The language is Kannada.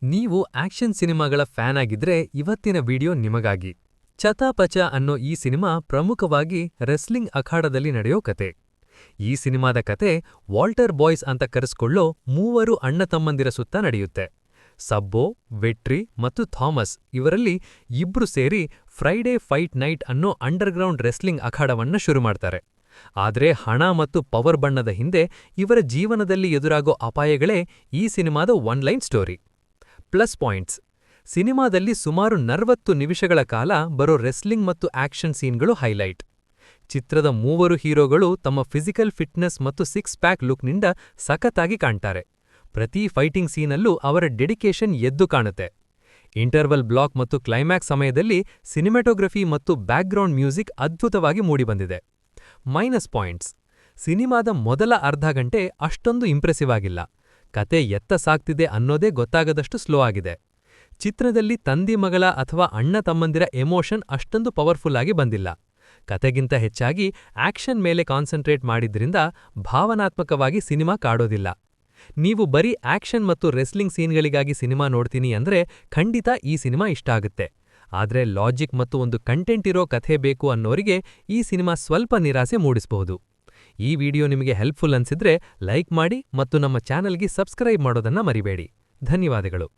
ನೀವು ಆಕ್ಷನ್ ಸಿನಿಮಾಗಳ ಫ್ಯಾನ್ ಆಗಿದ್ರೆ ಇವತ್ತಿನ ವಿಡಿಯೋ ನಿಮಗಾಗಿ. ಚತಾಪಚ ಅನ್ನೋ ಈ ಸಿನಿಮಾ ಪ್ರಮುಖವಾಗಿ ರೆಸ್ಲಿಂಗ್ ಅಖಾಡದಲ್ಲಿ ನಡೆಯೋ ಕತೆ. ಈ ಸಿನಿಮಾದ ಕತೆ ವಾಲ್ಟರ್ ಬಾಯ್ಸ್ ಅಂತ ಕರೆಸ್ಕೊಳ್ಳೋ ಮೂವರು ಅಣ್ಣತಮ್ಮಂದಿರ ಸುತ್ತ ನಡೆಯುತ್ತೆ. ಸಬ್ಬೋ, ವೆಟ್ರಿ ಮತ್ತು ಥಾಮಸ್ ಇವರಲ್ಲಿ ಇಬ್ರು ಸೇರಿ ಫ್ರೈಡೇ ಫೈಟ್ ನೈಟ್ ಅನ್ನೋ ಅಂಡರ್ಗ್ರೌಂಡ್ ರೆಸ್ಲಿಂಗ್ ಅಖಾಡವನ್ನ ಶುರು ಮಾಡ್ತಾರೆ. ಆದ್ರೆ ಹಣ ಮತ್ತು ಪವರ್ ಬಣ್ಣದ ಹಿಂದೆ ಇವರ ಜೀವನದಲ್ಲಿ ಎದುರಾಗೋ ಅಪಾಯಗಳೇ ಈ ಸಿನಿಮಾದ one line story. Plus points: ಸಿನಿಮಾದಲ್ಲಿ ಸುಮಾರು 40 ನಿಮಿಷಗಳ ಕಾಲ ಬರೋ ರೆಸ್ಲಿಂಗ್ ಮತ್ತು ಆಕ್ಷನ್ ಸೀನ್ಗಳು ಹೈಲೈಟ್. ಚಿತ್ರದ ಮೂವರು ಹೀರೋಗಳು ತಮ್ಮ ಫಿಸಿಕಲ್ ಫಿಟ್ನೆಸ್ ಮತ್ತು ಸಿಕ್ಸ್ ಪ್ಯಾಕ್ ಲುಕ್ನಿಂದ ಸಖತ್ತಾಗಿ ಕಾಣ್ತಾರೆ. ಪ್ರತಿ ಫೈಟಿಂಗ್ ಸೀನಲ್ಲೂ ಅವರ ಡೆಡಿಕೇಶನ್ ಎದ್ದು ಕಾಣುತ್ತೆ. ಇಂಟರ್ವಲ್ ಬ್ಲಾಕ್ ಮತ್ತು ಕ್ಲೈಮ್ಯಾಕ್ಸ್ ಸಮಯದಲ್ಲಿ ಸಿನಿಮಾಟೋಗ್ರಫಿ ಮತ್ತು ಬ್ಯಾಕ್ಗ್ರೌಂಡ್ ಮ್ಯೂಸಿಕ್ ಅದ್ಭುತವಾಗಿ ಮೂಡಿಬಂದಿದೆ. ಮೈನಸ್ ಪಾಯಿಂಟ್ಸ್: ಸಿನಿಮಾದ ಮೊದಲ ಅರ್ಧ ಗಂಟೆ ಅಷ್ಟೊಂದು ಇಂಪ್ರೆಸಿವ್ ಆಗಿಲ್ಲ. ಕತೆ ಎತ್ತ ಸಾಗ್ತಿದೆ ಅನ್ನೋದೇ ಗೊತ್ತಾಗದಷ್ಟು ಸ್ಲೋ ಆಗಿದೆ. ಚಿತ್ರದಲ್ಲಿ ತಂದಿ ಮಗಳ ಅಥವಾ ಅಣ್ಣ ತಮ್ಮಂದಿರ ಎಮೋಷನ್ ಅಷ್ಟೊಂದು ಪವರ್ಫುಲ್ ಆಗಿ ಬಂದಿಲ್ಲ. ಕತೆಗಿಂತ ಹೆಚ್ಚಾಗಿ ಆಕ್ಷನ್ ಮೇಲೆ ಕಾನ್ಸಂಟ್ರೇಟ್ ಮಾಡಿದ್ರಿಂದ ಭಾವನಾತ್ಮಕವಾಗಿ ಸಿನಿಮಾ ಕಾಡೋದಿಲ್ಲ. ನೀವು ಬರೀ ಆಕ್ಷನ್ ಮತ್ತು ರೆಸ್ಲಿಂಗ್ ಸೀನ್ಗಳಿಗಾಗಿ ಸಿನಿಮಾ ನೋಡ್ತೀನಿ ಅಂದ್ರೆ ಖಂಡಿತ ಈ ಸಿನಿಮಾ ಇಷ್ಟ ಆಗುತ್ತೆ. ಆದ್ರೆ ಲಾಜಿಕ್ ಮತ್ತು ಒಂದು ಕಂಟೆಂಟ್ ಇರೋ ಕಥೆ ಬೇಕು ಅನ್ನೋರಿಗೆ ಈ ಸಿನಿಮಾ ಸ್ವಲ್ಪ ನಿರಾಸೆ ಮೂಡಿಸಬಹುದು. ಈ ವಿಡಿಯೋ ನಿಮಗೆ ಹೆಲ್ಪ್ಫುಲ್ ಅನ್ಸಿದ್ರೆ ಲೈಕ್ ಮಾಡಿ ಮತ್ತು ನಮ್ಮ ಚಾನೆಲ್ಗೆ ಸಬ್ಸ್ಕ್ರೈಬ್ ಮಾಡೋದನ್ನ ಮರಿಬೇಡಿ. ಧನ್ಯವಾದಗಳು.